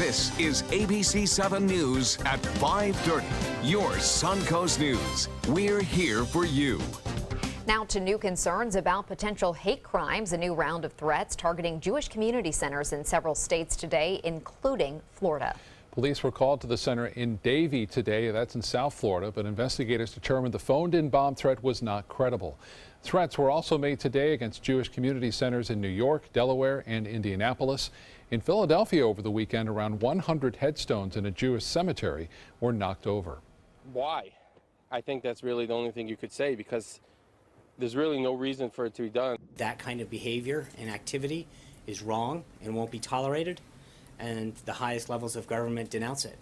This is ABC7 News at 5:30. Your Suncoast News. We're here for you. Now to new concerns about potential hate crimes. A new round of threats targeting Jewish community centers in several states today, including Florida. Police were called to the center in Davie today, that's in South Florida, but investigators determined the phoned-in bomb threat was not credible. Threats were also made today against Jewish community centers in New York, Delaware, and Indianapolis. In Philadelphia over the weekend, around 100 headstones in a Jewish cemetery were knocked over. Why? I think that's really the only thing you could say, because there's really no reason for it to be done. That kind of behavior and activity is wrong and won't be tolerated, and the highest levels of government denounce it.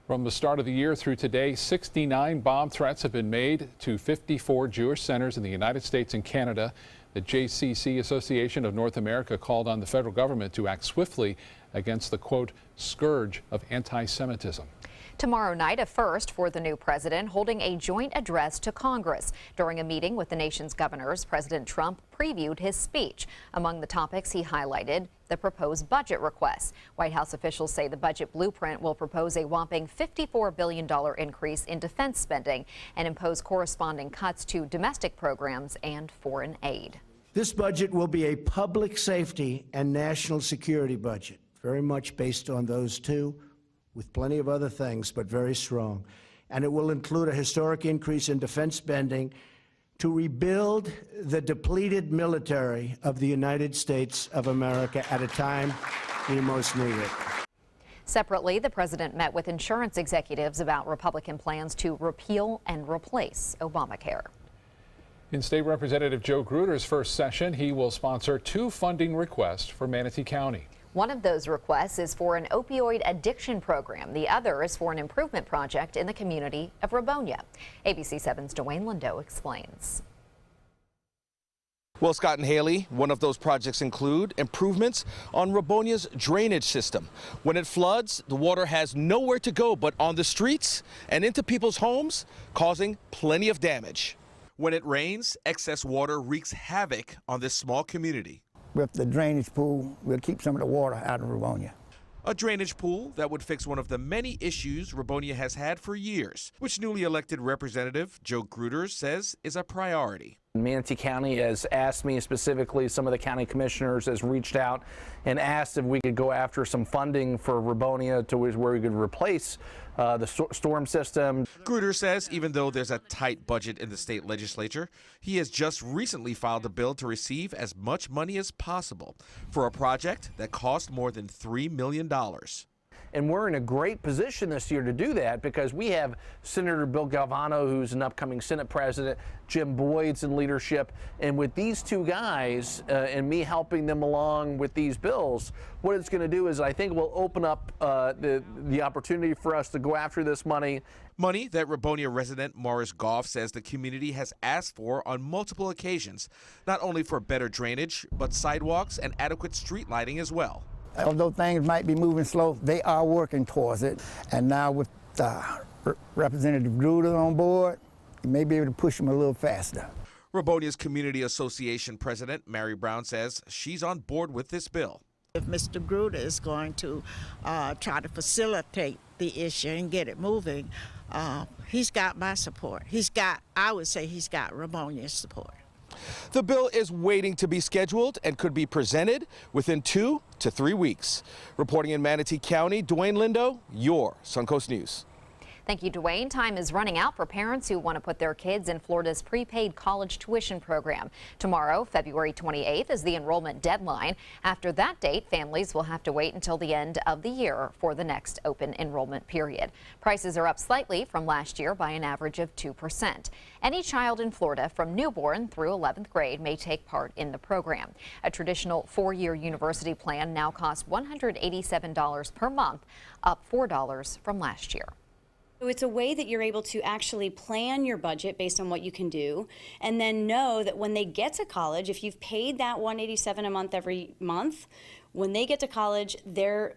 From the start of the year through today, 69 bomb threats have been made to 54 Jewish centers in the United States and Canada. The JCC Association of North America called on the federal government to act swiftly against the, quote, scourge of anti-Semitism. Tomorrow night, a first for the new president, holding a joint address to Congress. During a meeting with the nation's governors, President Trump previewed his speech. Among the topics he highlighted, the proposed budget requests. White House officials say the budget blueprint will propose a whopping $54 billion increase in defense spending and impose corresponding cuts to domestic programs and foreign aid. This budget will be a public safety and national security budget, very much based on those two, with plenty of other things, but very strong. And it will include a historic increase in defense spending to rebuild the depleted military of the United States of America at a time we most need it. Separately, the president met with insurance executives about Republican plans to repeal and replace Obamacare. In State Representative Joe Gruder's first session, he will sponsor 2 funding requests for Manatee County. One of those requests is for an opioid addiction program. The other is for an improvement project in the community of Rabonia. ABC7's Dwayne Lindo explains. Well, Scott and Haley, one of those projects include improvements on Rabonia's drainage system. When it floods, the water has nowhere to go but on the streets and into people's homes, causing plenty of damage. When it rains, excess water wreaks havoc on this small community. With the drainage pool, we'll keep some of the water out of Rabonia. A drainage pool that would fix one of the many issues Rabonia has had for years, which newly elected Representative Joe Gruder says is a priority. Manatee County has asked me specifically, some of the county commissioners has reached out and asked if we could go after some funding for Rabonia to where we could replace the storm system. Gruder says even though there's a tight budget in the state legislature, he has just recently filed a bill to receive as much money as possible for a project that cost more than $3 million. And we're in a great position this year to do that because we have Senator Bill Galvano, who's an upcoming Senate president, Jim Boyd's in leadership, and with these two guys and me helping them along with these bills, what it's going to do is I think will open up the opportunity for us to go after this money. Money that Rabonia resident Morris Goff says the community has asked for on multiple occasions, not only for better drainage, but sidewalks and adequate street lighting as well. Although things might be moving slow, they are working towards it. And now with Representative Gruder on board, you may be able to push them a little faster. Rabonia's Community Association President Mary Brown says she's on board with this bill. If Mr. Gruder is going to try to facilitate the issue and get it moving, he's got my support. I would say he's got Rabonia's support. The bill is waiting to be scheduled and could be presented within 2 to 3 weeks. Reporting in Manatee County, Dwayne Lindo, your Suncoast News. Thank you, Dwayne. Time is running out for parents who want to put their kids in Florida's prepaid college tuition program. Tomorrow, February 28th, is the enrollment deadline. After that date, families will have to wait until the end of the year for the next open enrollment period. Prices are up slightly from last year by an average of 2%. Any child in Florida from newborn through 11th grade may take part in the program. A traditional 4-year university plan now costs $187 per month, up $4 from last year. So it's a way that you're able to actually plan your budget based on what you can do, and then know that when they get to college, if you've paid that $187 a month every month, when they get to college, their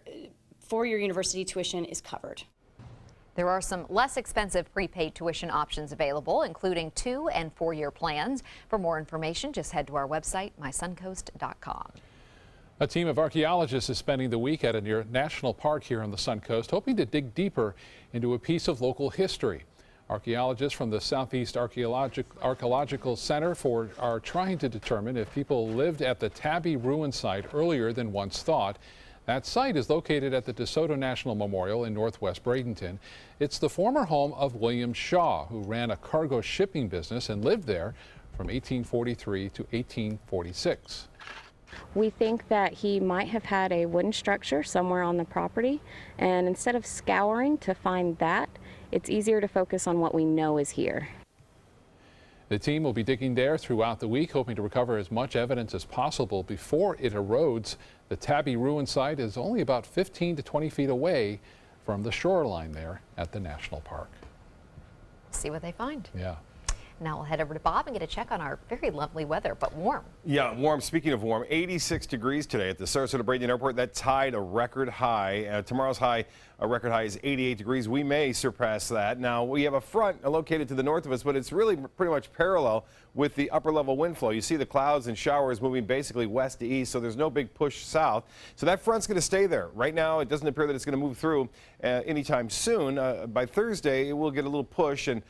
4-year university tuition is covered. There are some less expensive prepaid tuition options available, including 2- and 4-year plans. For more information, just head to our website, mysuncoast.com. A team of archaeologists is spending the week at a near national park here on the Suncoast, hoping to dig deeper into a piece of local history. Archaeologists from the Southeast Archaeological Center are trying to determine if people lived at the Tabby ruin site earlier than once thought. That site is located at the DeSoto National Memorial in northwest Bradenton. It's the former home of William Shaw, who ran a cargo shipping business and lived there from 1843 to 1846. We think that he might have had a wooden structure somewhere on the property, and instead of scouring to find that, it's easier to focus on what we know is here. The team will be digging there throughout the week, hoping to recover as much evidence as possible before it erodes. The Tabby ruin site is only about 15 to 20 feet away from the shoreline there at the national park. See what they find. Yeah. Now we'll head over to Bob and get a check on our very lovely weather, but warm. Yeah, warm. Speaking of warm, 86 degrees today at the Sarasota Bradenton Airport. That tied a record high. Tomorrow's high, a record high is 88 degrees. We may surpass that. Now, we have a front located to the north of us, but it's really pretty much parallel with the upper level wind flow. You see the clouds and showers moving basically west to east, so there's no big push south. So that front's going to stay there. Right now, it doesn't appear that it's going to move through anytime soon. By Thursday, it will get a little push, and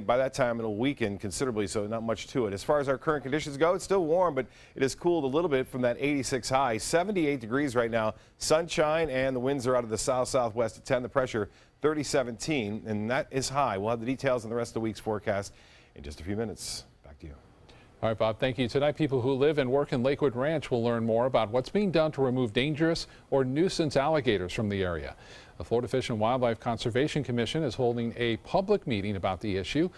by that time, it'll weaken considerably, so not much to it. As far as our current conditions go, it's still warm, but it has cooled a little bit from that 86 high. 78 degrees right now, sunshine, and the winds are out of the south-southwest at 10. The pressure 30-17, and that is high. We'll have the details on the rest of the week's forecast in just a few minutes. Back to you. All right, Bob, thank you. Tonight, people who live and work in Lakewood Ranch will learn more about what's being done to remove dangerous or nuisance alligators from the area. The Florida Fish and Wildlife Conservation Commission is holding a public meeting about the issue.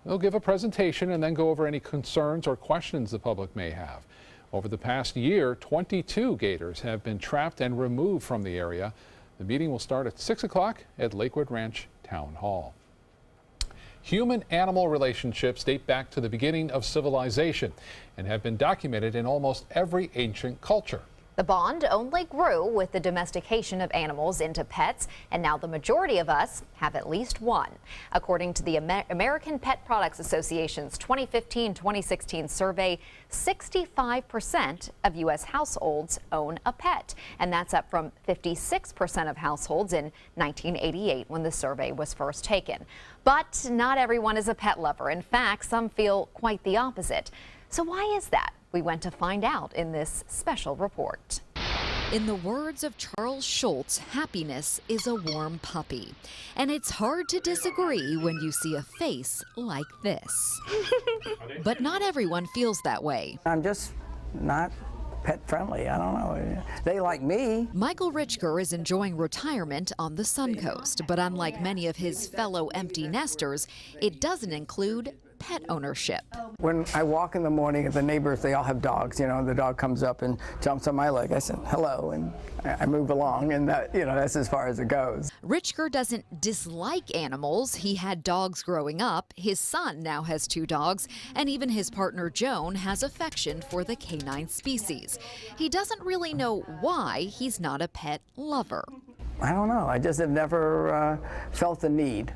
They'll give a presentation and then go over any concerns or questions the public may have. Over the past year, 22 gators have been trapped and removed from the area. The meeting will start at 6 o'clock at Lakewood Ranch Town Hall. Human-animal relationships date back to the beginning of civilization and have been documented in almost every ancient culture. The bond only grew with the domestication of animals into pets, and now the majority of us have at least one. According to the American Pet Products Association's 2015-2016 survey, 65% of U.S. households own a pet, and that's up from 56% of households in 1988 when the survey was first taken. But not everyone is a pet lover. In fact, some feel quite the opposite. So why is that? We went to find out in this special report. In the words of Charles Schultz, happiness is a warm puppy. And it's hard to disagree when you see a face like this. But not everyone feels that way. I'm just not pet friendly. I don't know. They like me. Michael Richker is enjoying retirement on the Suncoast, but unlike many of his fellow empty nesters, it doesn't include pet ownership. When I walk in the morning, the neighbors, they all have dogs, you know, the dog comes up and jumps on my leg. I said, hello, and I move along, and that, you know, that's as far as it goes. Richker doesn't dislike animals. He had dogs growing up. His son now has 2 dogs, and even his partner Joan has affection for the canine species. He doesn't really know why he's not a pet lover. I don't know. I just have never felt the need,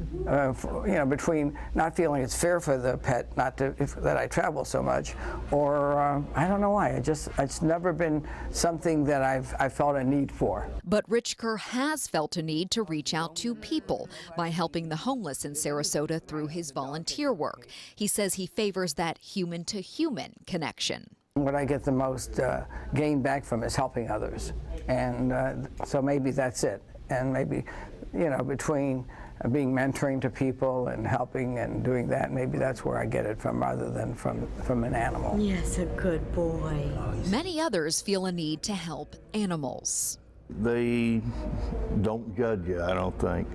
between not feeling it's fair for the pet that I travel so much, or I don't know why. It's never been something that I've felt a need for. But Richker has felt a need to reach out to people by helping the homeless in Sarasota through his volunteer work. He says he favors that human-to-human connection. What I get the most gain back from is helping others, and so maybe that's it. And maybe, between being mentoring to people and helping and doing that, maybe that's where I get it from rather than from an animal. Yes, a good boy. Many others feel a need to help animals. They don't judge you, I don't think.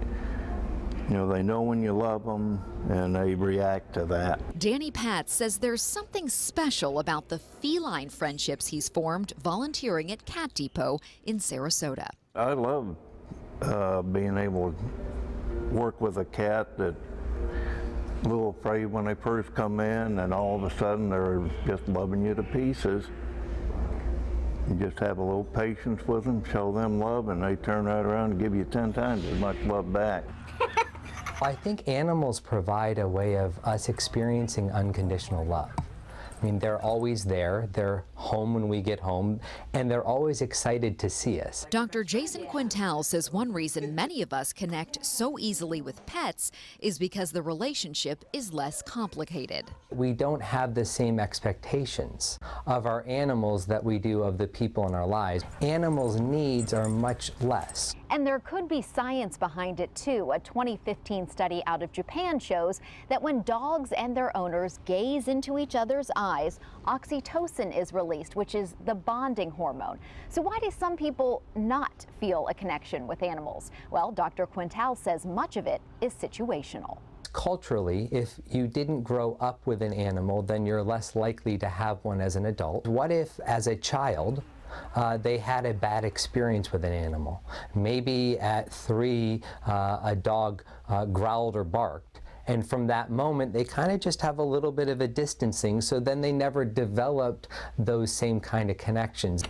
They know when you love them, and they react to that. Danny Patz says there's something special about the feline friendships he's formed volunteering at Cat Depot in Sarasota. I love being able to work with a cat that's a little afraid when they first come in, and all of a sudden they're just loving you to pieces. You just have a little patience with them, show them love, and they turn right around and give you 10 times as much love back. I think animals provide a way of us experiencing unconditional love. I mean, they're always there, they're home when we get home, and they're always excited to see us. Dr. Jason Quintal says one reason many of us connect so easily with pets is because the relationship is less complicated. We don't have the same expectations of our animals that we do of the people in our lives. Animals' needs are much less. And there could be science behind it too. A 2015 study out of Japan shows that when dogs and their owners gaze into each other's eyes, oxytocin is released, which is the bonding hormone. So why do some people not feel a connection with animals? Well, Dr. Quintal says much of it is situational. Culturally, if you didn't grow up with an animal, then you're less likely to have one as an adult. What if, as a child, they had a bad experience with an animal? Maybe at 3, a dog growled or barked. And from that moment, they kind of just have a little bit of a distancing, so then they never developed those same kind of connections.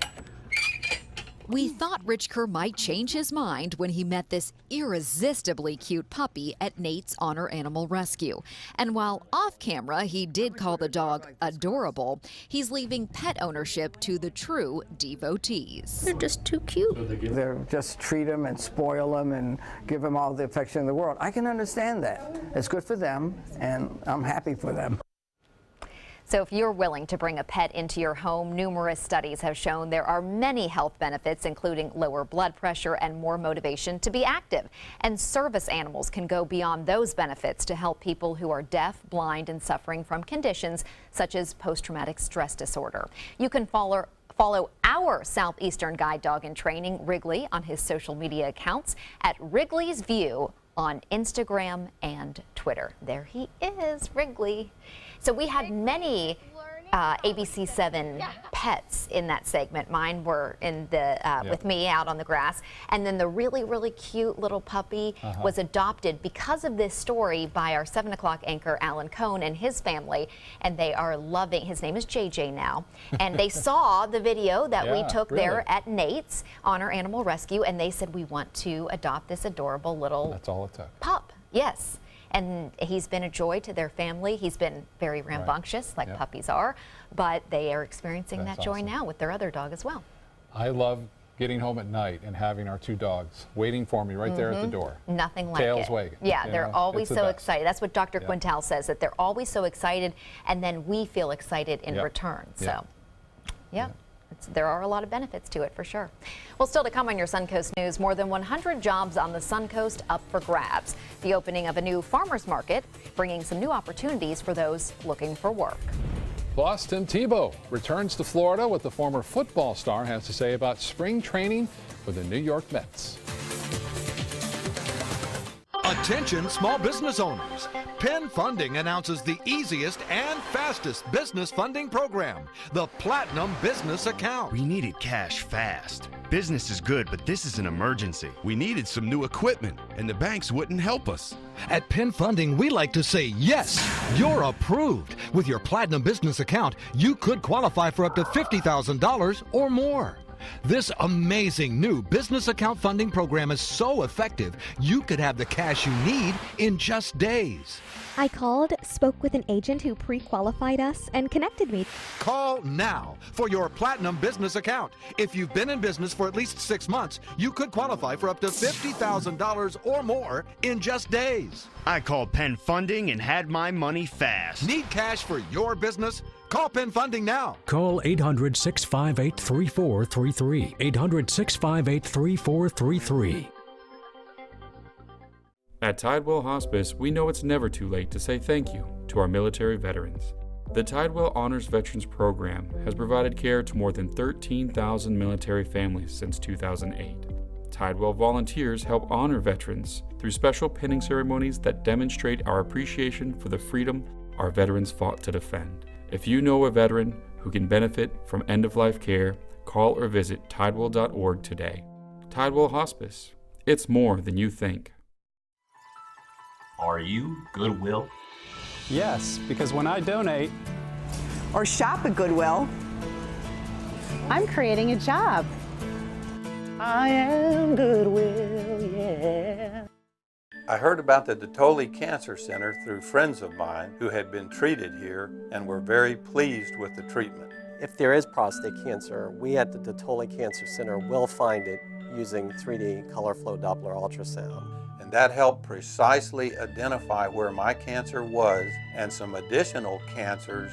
We thought Rich Kerr might change his mind when he met this irresistibly cute puppy at Nate's Honor Animal Rescue. And while off camera he did call the dog adorable, he's leaving pet ownership to the true devotees. They're just too cute. They're just treat them and spoil them and give them all the affection in the world. I can understand that. It's good for them, and I'm happy for them. So if you're willing to bring a pet into your home, numerous studies have shown there are many health benefits, including lower blood pressure and more motivation to be active. And service animals can go beyond those benefits to help people who are deaf, blind, and suffering from conditions such as post-traumatic stress disorder. You can follow our Southeastern guide dog in training, Wrigley, on his social media accounts at Wrigley's View on Instagram and Twitter. There he is, Wrigley. So we had many ABC7 pets in that segment. Mine were in the with me out on the grass, and then the really cute little puppy was adopted because of this story by our 7 o'clock anchor Alan Cohn and his family, and they are loving. His name is JJ now, and they saw the video that we took there at Nate's Honor Animal Rescue, and they said we want to adopt this adorable little pup. Yes. And he's been a joy to their family. He's been very rambunctious, like puppies are, but they are experiencing that joy now with their other dog as well. I love getting home at night and having our 2 dogs waiting for me right there at the door. Nothing like Tails it. wagging. Yeah, they're always so best. excited. That's what Dr. Quintal says, that they're always so excited, and then we feel excited in return. So, there are a lot of benefits to it for sure. Well, still to come on your Suncoast News, more than 100 jobs on the Suncoast up for grabs. The opening of a new farmers market, bringing some new opportunities for those looking for work. Plus, Tim Tebow returns to Florida. What the former football star has to say about spring training for the New York Mets. Attention small business owners. Penn Funding announces the easiest and fastest business funding program, the Platinum Business Account. We needed cash fast. Business is good, but this is an emergency. We needed some new equipment, and the banks wouldn't help us. At Penn Funding, we like to say, yes, you're approved. With your Platinum Business Account, you could qualify for up to $50,000 or more. This amazing new business account funding program is so effective, you could have the cash you need in just days. I called, spoke with an agent who pre-qualified us, and connected me. Call now for your Platinum Business Account. If you've been in business for at least 6 months, you could qualify for up to $50,000 or more in just days. I called Penn Funding and had my money fast. Need cash for your business? Call Penn Funding now. Call 800-658-3433. 800-658-3433. At Tidewell Hospice, we know it's never too late to say thank you to our military veterans. The Tidewell Honors Veterans Program has provided care to more than 13,000 military families since 2008. Tidewell volunteers help honor veterans through special pinning ceremonies that demonstrate our appreciation for the freedom our veterans fought to defend. If you know a veteran who can benefit from end-of-life care, call or visit tidewell.org today. Tidewell Hospice. It's more than you think. Are you Goodwill? Yes, because when I donate or shop at Goodwill, I'm creating a job. I am Goodwill, yeah. I heard about the Dotoli Cancer Center through friends of mine who had been treated here and were very pleased with the treatment. If there is prostate cancer, we at the Dotoli Cancer Center will find it using 3D color flow Doppler ultrasound. And that helped precisely identify where my cancer was and some additional cancers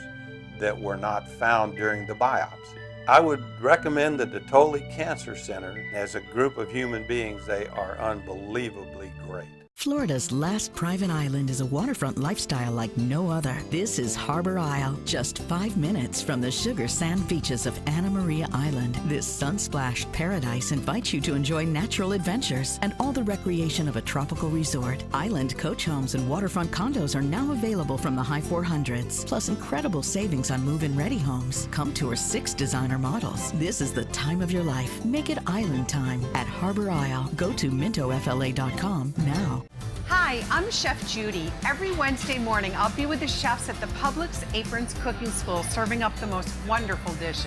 that were not found during the biopsy. I would recommend the Dotoli Cancer Center. As a group of human beings, they are unbelievably great. Florida's last private island is a waterfront lifestyle like no other. This is Harbor Isle, just 5 minutes from the sugar sand beaches of Anna Maria Island. This sun-splashed paradise invites you to enjoy natural adventures and all the recreation of a tropical resort. Island coach homes and waterfront condos are now available from the high 400s, plus incredible savings on move-in ready homes. Come tour 6 designer models. This is the time of your life. Make it island time at Harbor Isle. Go to mintofla.com now. Hi, I'm Chef Judy. Every Wednesday morning, I'll be with the chefs at the Publix Aprons Cooking School serving up the most wonderful dishes.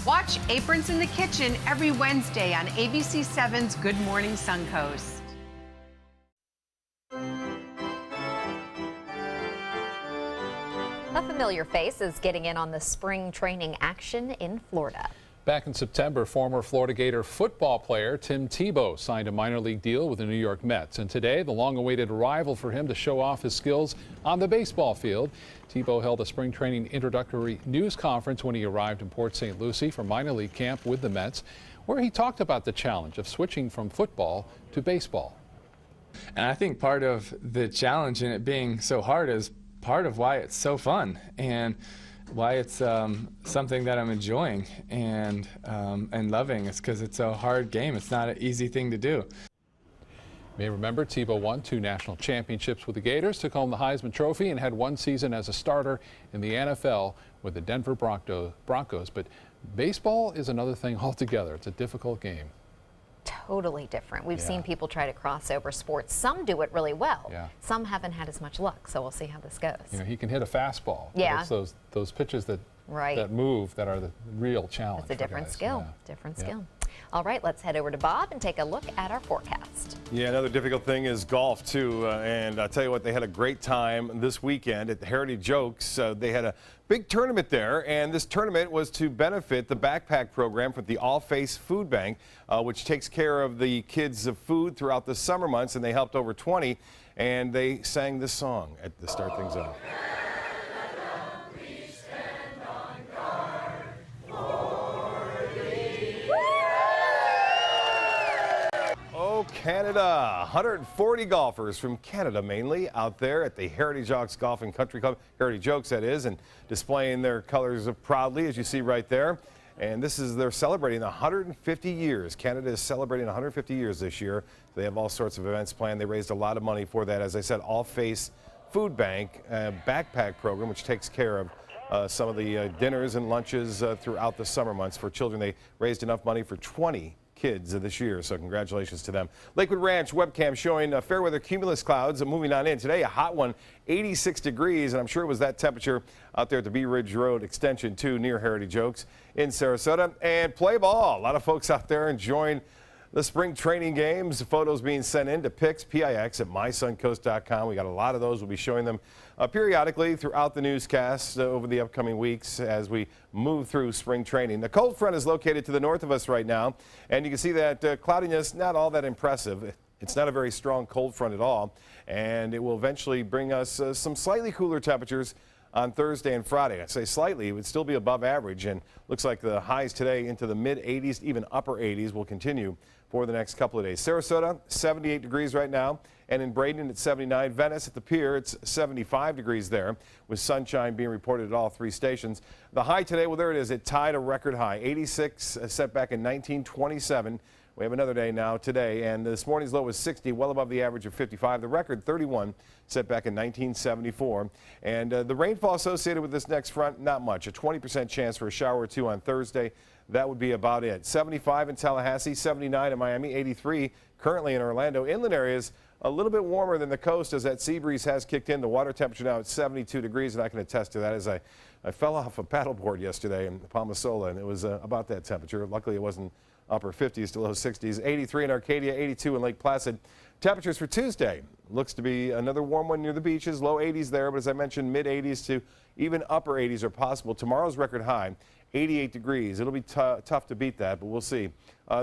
Watch Aprons in the Kitchen every Wednesday on ABC7's Good Morning Suncoast. A familiar face is getting in on the spring training action in Florida. Back in September, former Florida Gator football player Tim Tebow signed a minor league deal with the New York Mets. And today, the long-awaited arrival for him to show off his skills on the baseball field. Tebow held a spring training introductory news conference when he arrived in Port St. Lucie for minor league camp with the Mets, where he talked about the challenge of switching from football to baseball. And I think part of the challenge in it being so hard is part of why it's so fun and why it's something that I'm enjoying and loving. It's because it's a hard game. It's not an easy thing to do. You may remember Tebow won 2 national championships with the Gators, took home the Heisman Trophy, and had 1 season as a starter in the NFL with the Denver Broncos. But baseball is another thing altogether. It's a difficult game. Totally different. We've seen people try to cross over sports. Some do it really well. Yeah. Some haven't had as much luck, so we'll see how this goes. You know, he can hit a fastball. Yeah. It's those pitches that move that are the real challenge. It's a different guys. skill. Yeah. Different skill. All right, let's head over to Bob and take a look at our forecast. Yeah, another difficult thing is golf, too. And I'll tell you what, they had a great time this weekend at the Heritage Oaks. They had a big tournament there, and this tournament was to benefit the backpack program from the All Face Food Bank, which takes care of the kids of food throughout the summer months, and they helped over 20, and they sang this song to start things off. Canada, 140 golfers from Canada mainly out there at the Heritage Oaks Golf and Country Club, Heritage Oaks that is, and displaying their colors proudly as you see right there. And they're celebrating 150 years. Canada is celebrating 150 years this year. They have all sorts of events planned. They raised a lot of money for that. As I said, All Face Food Bank backpack program, which takes care of some of the dinners and lunches throughout the summer months for children. They raised enough money for 20 kids this year, so congratulations to them. Lakewood Ranch webcam showing fair weather cumulus clouds moving on in today. A hot one, 86 degrees, and I'm sure it was that temperature out there at the Bee Ridge Road Extension 2 near Heritage Oaks in Sarasota. And play ball. A lot of folks out there enjoying the spring training games. Photos being sent in to PIX at mysuncoast.com. We got a lot of those. We'll be showing them periodically throughout the newscast over the upcoming weeks as we move through spring training. The cold front is located to the north of us right now, and you can see that cloudiness not all that impressive. It's not a very strong cold front at all, and it will eventually bring us some slightly cooler temperatures on Thursday and Friday. I say slightly, it would still be above average, and looks like the highs today into the mid 80s, even upper 80s will continue for the next couple of days. Sarasota, 78 degrees right now, and in Braden at 79. Venice at the pier, it's 75 degrees there, with sunshine being reported at all 3 stations. The high today, well, there it is. It tied a record high, 86, set back in 1927. We have another day now today, and this morning's low was 60, well above the average of 55. The record, 31, set back in 1974. And the rainfall associated with this next front, not much. A 20% chance for a shower or 2 on Thursday. That would be about it. 75 in Tallahassee, 79 in Miami, 83 currently in Orlando. Inland areas a little bit warmer than the coast as that sea breeze has kicked in. The water temperature now at 72 degrees, and I can attest to that as I fell off a paddleboard yesterday in Palmasola, and it was about that temperature. Luckily, it wasn't upper 50s to low 60s. 83 in Arcadia, 82 in Lake Placid. Temperatures for Tuesday, Looks to be another warm one near the beaches. Low 80s there, but as I mentioned, mid 80s to even upper 80s are possible. Tomorrow's record high, 88 degrees. It'll be tough to beat that, but we'll see.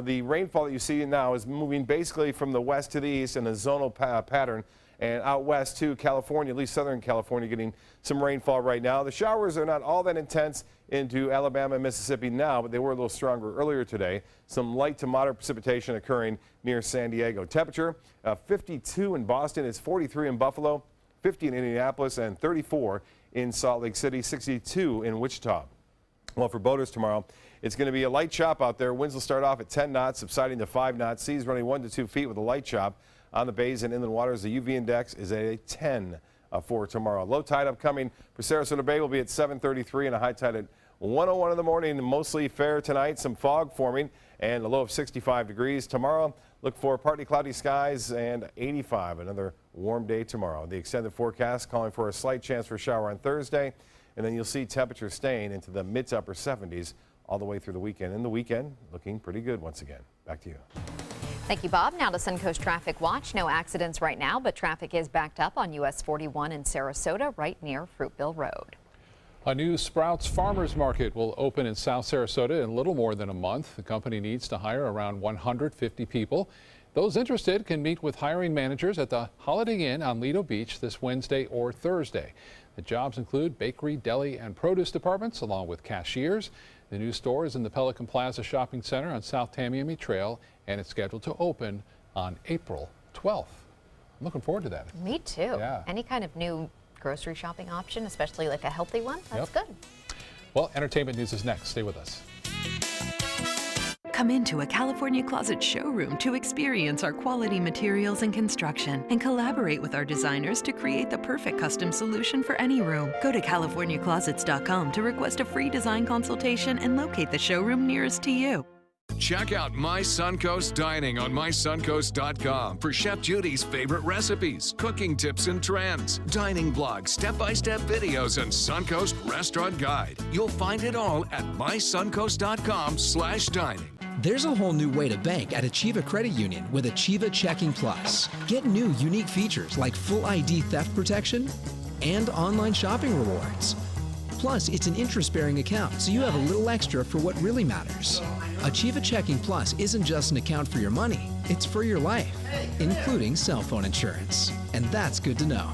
The rainfall that you see now is moving basically from the west to the east in a zonal pattern. And out west to California, at least southern California, getting some rainfall right now. The showers are not all that intense into Alabama and Mississippi now, but they were a little stronger earlier today. Some light to moderate precipitation occurring near San Diego. Temperature 52 in Boston. It's 43 in Buffalo, 50 in Indianapolis, and 34 in Salt Lake City, 62 in Wichita. Well, for boaters tomorrow, it's going to be a light chop out there. Winds will start off at 10 knots, subsiding to 5 knots. Seas running 1 to 2 feet with a light chop. On the bays and inland waters, the UV index is a 10 for tomorrow. Low tide upcoming for Sarasota Bay will be at 7:33 and a high tide at 1:01 in the morning. Mostly fair tonight. Some fog forming and a low of 65 degrees. Tomorrow, look for partly cloudy skies and 85. Another warm day tomorrow. The extended forecast calling for a slight chance for a shower on Thursday. And then you'll see temperatures staying into the mid to upper 70s all the way through the weekend. And the weekend looking pretty good once again. Back to you. Thank you, Bob. Now to Suncoast Traffic Watch. No accidents right now, but traffic is backed up on US 41 in Sarasota, right near Fruitville Road. A new Sprouts Farmers Market will open in South Sarasota in a little more than a month. The company needs to hire around 150 people. Those interested can meet with hiring managers at the Holiday Inn on Lido Beach this Wednesday or Thursday. The jobs include bakery, deli, and produce departments, along with cashiers. The new store is in the Pelican Plaza Shopping Center on South Tamiami Trail, and it's scheduled to open on April 12th. I'm looking forward to that. Me too. Yeah. Any kind of new grocery shopping option, especially like a healthy one, that's Yep. good. Well, entertainment news is next. Stay with us. Come into a California Closet showroom to experience our quality materials and construction and collaborate with our designers to create the perfect custom solution for any room. Go to CaliforniaClosets.com to request a free design consultation and locate the showroom nearest to you. Check out My Suncoast Dining on MySuncoast.com for Chef Judy's favorite recipes, cooking tips and trends, dining blogs, step-by-step videos, and Suncoast Restaurant Guide. You'll find it all at MySuncoast.com/dining. There's a whole new way to bank at Achieva Credit Union with Achieva Checking Plus. Get new unique features like full ID theft protection and online shopping rewards. Plus, it's an interest-bearing account, so you have a little extra for what really matters. Achieva Checking Plus isn't just an account for your money, it's for your life, including cell phone insurance. And that's good to know.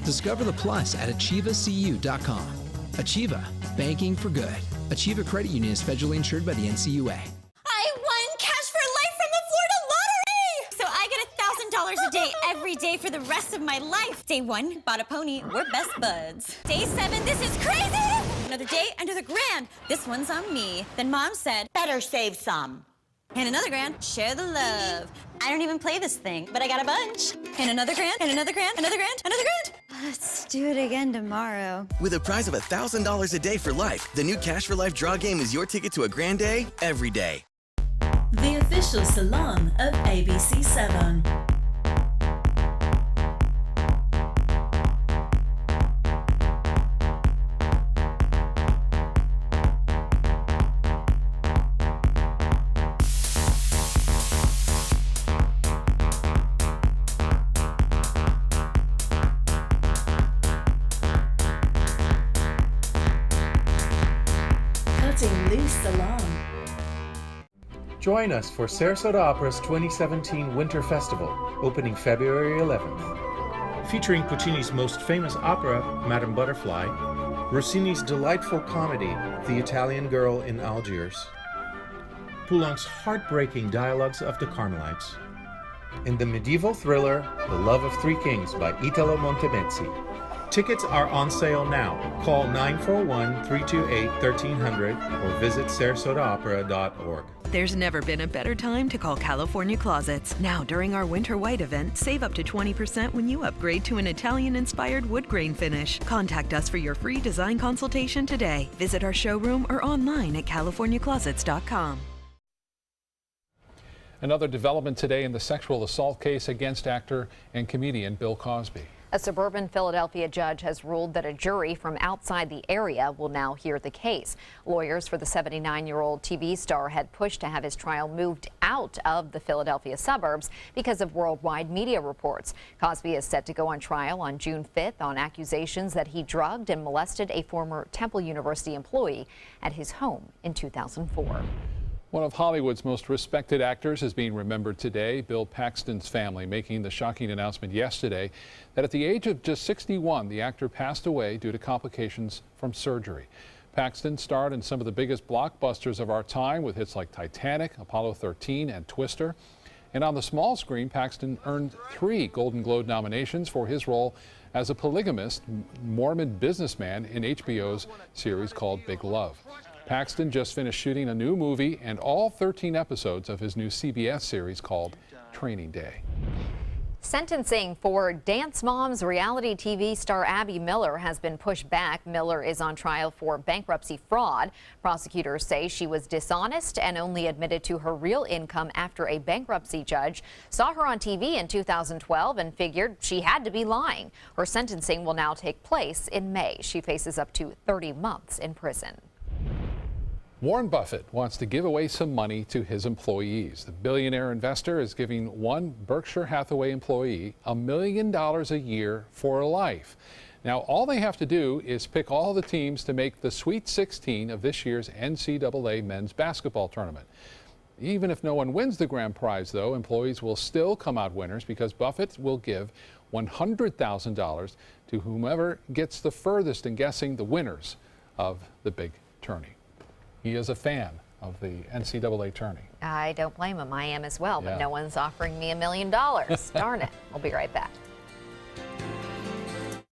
Discover the plus at AchievaCU.com. Achieva, banking for good. Achieva Credit Union is federally insured by the NCUA. I won cash for life from the Florida Lottery! So I get $1,000 a day every day for the rest of my life. Day 1, bought a pony, we're best buds. Day 7, this is crazy! Another day, another grand. This one's on me. Then Mom said, better save some. And another grand, share the love. I don't even play this thing, but I got a bunch. And another grand, and another grand, another grand, another grand. Let's do it again tomorrow. With a prize of $1,000 a day for life, the new Cash for Life draw game is your ticket to a grand day every day. The official salon of ABC7. Cutting Loose Salon. Join us for Sarasota Opera's 2017 Winter Festival, opening February 11th. Featuring Puccini's most famous opera, Madame Butterfly, Rossini's delightful comedy, The Italian Girl in Algiers, Poulenc's heartbreaking Dialogues of the Carmelites, and the medieval thriller, The Love of Three Kings by Italo Montemezzi. Tickets are on sale now. Call 941-328-1300 or visit sarasotaopera.org. There's never been a better time to call California Closets. Now, during our Winter White event, save up to 20% when you upgrade to an Italian-inspired wood grain finish. Contact us for your free design consultation today. Visit our showroom or online at CaliforniaClosets.com. Another development today in the sexual assault case against actor and comedian Bill Cosby. A suburban Philadelphia judge has ruled that a jury from outside the area will now hear the case. Lawyers for the 79-year-old TV star had pushed to have his trial moved out of the Philadelphia suburbs because of worldwide media reports. Cosby is set to go on trial on June 5th on accusations that he drugged and molested a former Temple University employee at his home in 2004. One of Hollywood's most respected actors is being remembered today. Bill Paxton's family making the shocking announcement yesterday that at the age of just 61, the actor passed away due to complications from surgery. Paxton starred in some of the biggest blockbusters of our time with hits like Titanic, Apollo 13, and Twister. And on the small screen, Paxton earned 3 Golden Globe nominations for his role as a polygamist Mormon businessman in HBO's series called Big Love. Paxton just finished shooting a new movie and all 13 episodes of his new CBS series called Training Day. Sentencing for Dance Moms reality TV star Abby Miller has been pushed back. Miller is on trial for bankruptcy fraud. Prosecutors say she was dishonest and only admitted to her real income after a bankruptcy judge saw her on TV in 2012 and figured she had to be lying. Her sentencing will now take place in May. She faces up to 30 months in prison. Warren Buffett wants to give away some money to his employees. The billionaire investor is giving one Berkshire Hathaway employee $1 million a year for life. Now, all they have to do is pick all the teams to make the Sweet 16 of this year's NCAA men's basketball tournament. Even if no one wins the grand prize, though, employees will still come out winners because Buffett will give $100,000 to whomever gets the furthest in guessing the winners of the big tourney. He is a fan of the NCAA tourney. I don't blame him. I am as well, but Yeah. no one's offering me $1 million. Darn it. We'll be right back.